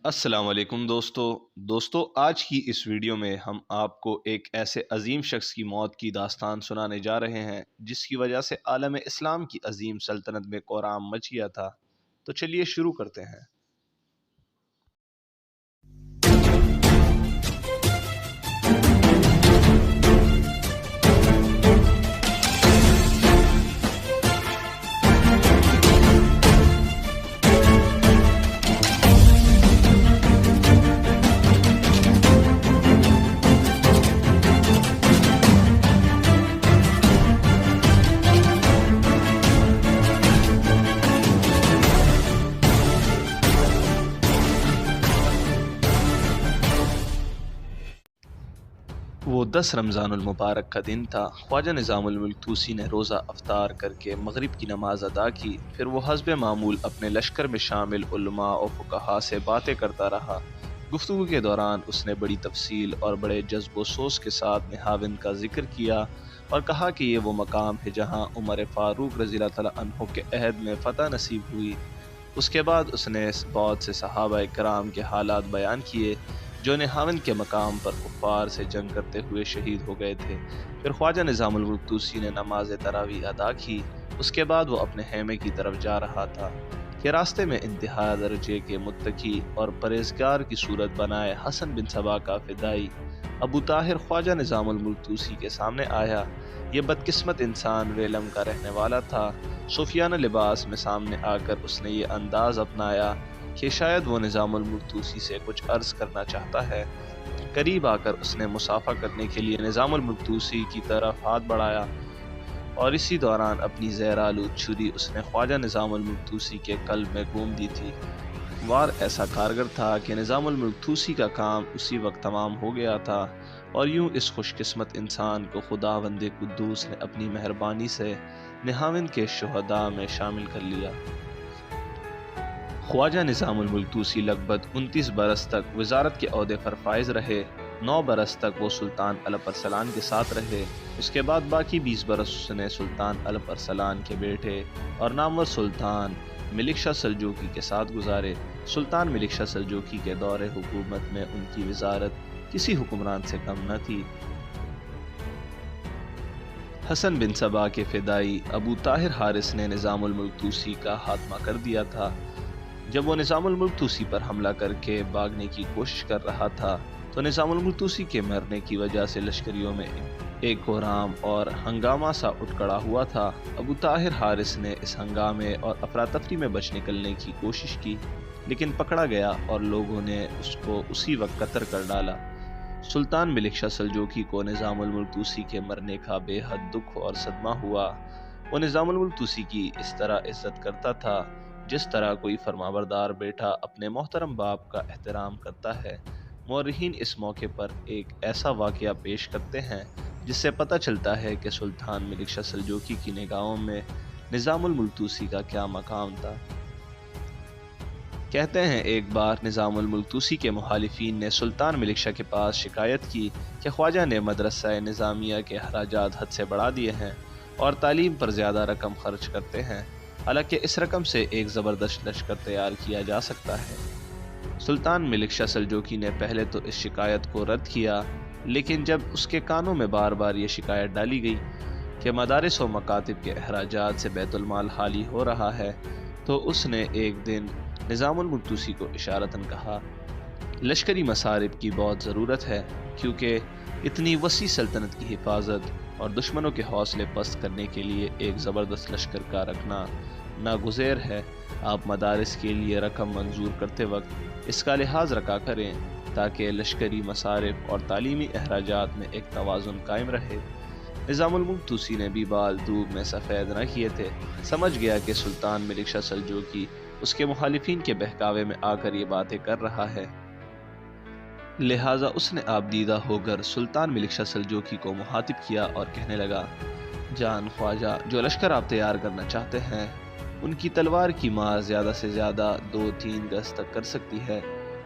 السلام علیکم دوستو آج کی اس ویڈیو میں ہم آپ کو ایک ایسے عظیم شخص کی موت کی داستان سنانے جا رہے ہیں جس کی وجہ سے عالم اسلام کی عظیم سلطنت میں کوہرام مچ گیا تھا۔ تو چلیے شروع کرتے ہیں۔ وہ 10 رمضان المبارک کا دن تھا۔ خواجہ نظام الملک طوسی نے روزہ افطار کر کے مغرب کی نماز ادا کی، پھر وہ حسب معمول اپنے لشکر میں شامل علماء و فقہاء سے باتیں کرتا رہا۔ گفتگو کے دوران اس نے بڑی تفصیل اور بڑے جذب و سوز کے ساتھ نہاوند کا ذکر کیا اور کہا کہ یہ وہ مقام ہے جہاں عمر فاروق رضی اللہ تعالیٰ عنہ کے عہد میں فتح نصیب ہوئی۔ اس کے بعد اس نے بہت سے صحابہ کرام کے حالات بیان کیے جو نہاوند کے مقام پر کفار سے جنگ کرتے ہوئے شہید ہو گئے تھے۔ پھر خواجہ نظام الملک طوسی نے نماز تراویح ادا کی۔ اس کے بعد وہ اپنے خیمے کی طرف جا رہا تھا کہ راستے میں انتہا درجے کے متقی اور پرہیزگار کی صورت بنائے حسن بن صبا کا فدائی ابو طاہر خواجہ نظام الملک طوسی کے سامنے آیا۔ یہ بدقسمت انسان ریلم کا رہنے والا تھا۔ صوفیانہ لباس میں سامنے آ کر اس نے یہ انداز اپنایا کہ شاید وہ نظام الملک طوسی سے کچھ عرض کرنا چاہتا ہے۔ قریب آ کر اس نے مصافحہ کرنے کے لیے نظام الملک طوسی کی طرف ہاتھ بڑھایا اور اسی دوران اپنی زہر آلود چھری اس نے خواجہ نظام الملک طوسی کے قلب میں گھوم دی تھی۔ وار ایسا کارگر تھا کہ نظام الملک طوسی کا کام اسی وقت تمام ہو گیا تھا، اور یوں اس خوش قسمت انسان کو خداوند قدوس نے اپنی مہربانی سے نہاوند کے شہداء میں شامل کر لیا۔ خواجہ نظام الملک طوسی لگ بھگ 29 برس تک وزارت کے عہدے پر فائز رہے۔ 9 برس تک وہ سلطان الپ ارسلان کے ساتھ رہے۔ اس کے بعد باقی 20 برس اس نے سلطان الپ ارسلان کے بیٹے اور نامور سلطان ملک شاہ سلجوقی کے ساتھ گزارے۔ سلطان ملک شاہ سلجوقی کے دور حکومت میں ان کی وزارت کسی حکمران سے کم نہ تھی۔ حسن بن صبا کے فدائی ابو طاہر حارث نے نظام الملک طوسی کا خاتمہ کر دیا تھا۔ جب وہ نظام الملک طوسی پر حملہ کر کے بھاگنے کی کوشش کر رہا تھا تو نظام الملک طوسی کے مرنے کی وجہ سے لشکریوں میں ایک کوہرام اور ہنگامہ سا اٹھ کھڑا ہوا تھا۔ ابو طاہر حارث نے اس ہنگامے اور افراتفری میں بچ نکلنے کی کوشش کی، لیکن پکڑا گیا اور لوگوں نے اس کو اسی وقت قتل کر ڈالا۔ سلطان ملک شاہ سلجوقی کو نظام الملک طوسی کے مرنے کا بے حد دکھ اور صدمہ ہوا۔ وہ نظام الملک طوسی کی اس طرح عزت کرتا تھا جس طرح کوئی فرمانبردار بیٹا اپنے محترم باپ کا احترام کرتا ہے۔ مورخین اس موقع پر ایک ایسا واقعہ پیش کرتے ہیں جس سے پتہ چلتا ہے کہ سلطان ملک شاہ سلجوقی کی نگاہوں میں نظام الملک طوسی کا کیا مقام تھا۔ کہتے ہیں ایک بار نظام الملک طوسی کے مخالفین نے سلطان ملک شاہ کے پاس شکایت کی کہ خواجہ نے مدرسہ نظامیہ کے اخراجات حد سے بڑھا دیے ہیں اور تعلیم پر زیادہ رقم خرچ کرتے ہیں، حالانکہ اس رقم سے ایک زبردست لشکر تیار کیا جا سکتا ہے۔ سلطان ملک شاہ سلجوقی نے پہلے تو اس شکایت کو رد کیا، لیکن جب اس کے کانوں میں بار بار یہ شکایت ڈالی گئی کہ مدارس و مکاتب کے اخراجات سے بیت المال خالی ہو رہا ہے، تو اس نے ایک دن نظام الملک طوسی کو اشارتاً کہا، لشکری مصارف کی بہت ضرورت ہے، کیونکہ اتنی وسیع سلطنت کی حفاظت اور دشمنوں کے حوصلے پست کرنے کے لیے ایک زبردست لشکر کا رکھنا ناگزیر ہے۔ آپ مدارس کے لیے رقم منظور کرتے وقت اس کا لحاظ رکھا کریں تاکہ لشکری مصارف اور تعلیمی اخراجات میں ایک توازن قائم رہے۔ نظام الملک طوسی نے بھی بال دھوپ میں سفید نہ کیے تھے، سمجھ گیا کہ سلطان ملک شاہ سلجوقی اس کے مخالفین کے بہکاوے میں آ کر یہ باتیں کر رہا ہے، لہٰذا اس نے آبدیدہ ہو کر سلطان ملک شاہ سلجوقی کو مخاطب کیا اور کہنے لگا، جان خواجہ، جو لشکر آپ تیار کرنا چاہتے ہیں ان کی تلوار کی مار زیادہ سے زیادہ 2-3 گز تک کر سکتی ہے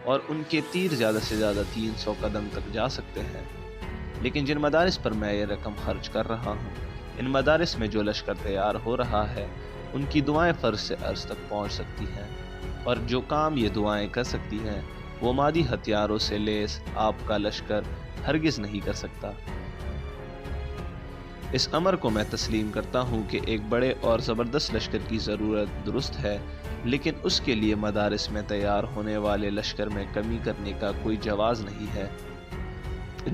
اور ان کے تیر زیادہ سے زیادہ 300 قدم تک جا سکتے ہیں، لیکن جن مدارس پر میں یہ رقم خرچ کر رہا ہوں، ان مدارس میں جو لشکر تیار ہو رہا ہے ان کی دعائیں فرض سے عرض تک پہنچ سکتی ہیں، اور جو کام یہ دعائیں کر سکتی ہیں وہ مادی ہتھیاروں سے لیس آپ کا لشکر ہرگز نہیں کر سکتا۔ اس امر کو میں تسلیم کرتا ہوں کہ ایک بڑے اور زبردست لشکر کی ضرورت درست ہے، لیکن اس کے لیے مدارس میں تیار ہونے والے لشکر میں کمی کرنے کا کوئی جواز نہیں ہے۔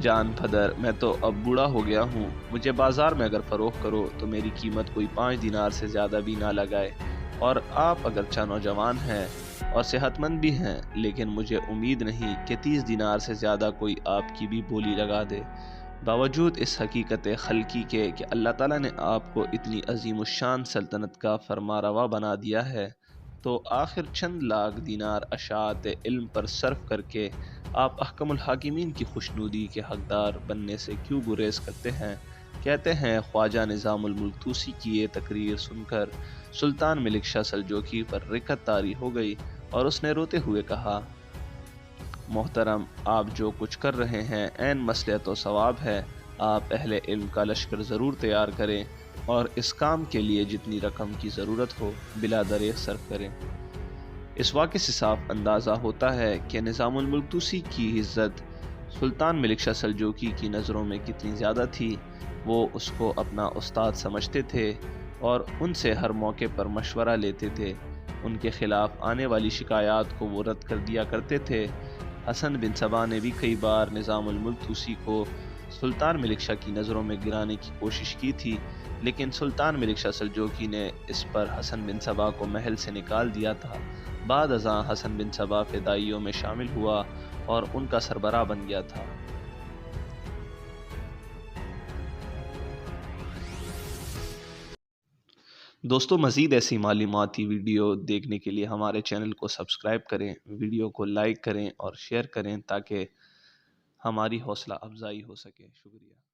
جان پدر، میں تو اب بوڑھا ہو گیا ہوں، مجھے بازار میں اگر فروخت کرو تو میری قیمت کوئی 5 دینار سے زیادہ بھی نہ لگائے، اور آپ اگرچہ نوجوان ہیں اور صحت مند بھی ہیں، لیکن مجھے امید نہیں کہ 30 دینار سے زیادہ کوئی آپ کی بھی بولی لگا دے۔ باوجود اس حقیقت خلقی کے کہ اللہ تعالیٰ نے آپ کو اتنی عظیم الشان سلطنت کا فرمانروا بنا دیا ہے، تو آخر چند لاکھ دینار اشاعت علم پر صرف کر کے آپ احکم الحاکمین کی خوشنودی کے حقدار بننے سے کیوں گریز کرتے ہیں؟ کہتے ہیں خواجہ نظام الملک طوسی کی یہ تقریر سن کر سلطان ملک شاہ سلجوقی پر رکت طاری ہو گئی اور اس نے روتے ہوئے کہا: محترم، آپ جو کچھ کر رہے ہیں عین مصلحت و ثواب ہے۔ آپ اہل علم کا لشکر ضرور تیار کریں اور اس کام کے لیے جتنی رقم کی ضرورت ہو بلا دریغ صرف کریں۔ اس واقعے سے صاف اندازہ ہوتا ہے کہ نظام الملک طوسی کی عزت سلطان ملک شاہ سلجوقی کی نظروں میں کتنی زیادہ تھی۔ وہ اس کو اپنا استاد سمجھتے تھے اور ان سے ہر موقع پر مشورہ لیتے تھے۔ ان کے خلاف آنے والی شکایات کو وہ رد کر دیا کرتے تھے۔ حسن بن صبا نے بھی کئی بار نظام الملک طوسی کو سلطان ملک شاہ کی نظروں میں گرانے کی کوشش کی تھی، لیکن سلطان ملک شاہ سلجوقی نے اس پر حسن بن صبا کو محل سے نکال دیا تھا۔ بعد ازاں حسن بن صبا فدائیوں میں شامل ہوا اور ان کا سربراہ بن گیا تھا۔ دوستو، مزید ایسی معلوماتی ویڈیو دیکھنے کے لیے ہمارے چینل کو سبسکرائب کریں، ویڈیو کو لائک کریں اور شیئر کریں تاکہ ہماری حوصلہ افزائی ہو سکے۔ شکریہ۔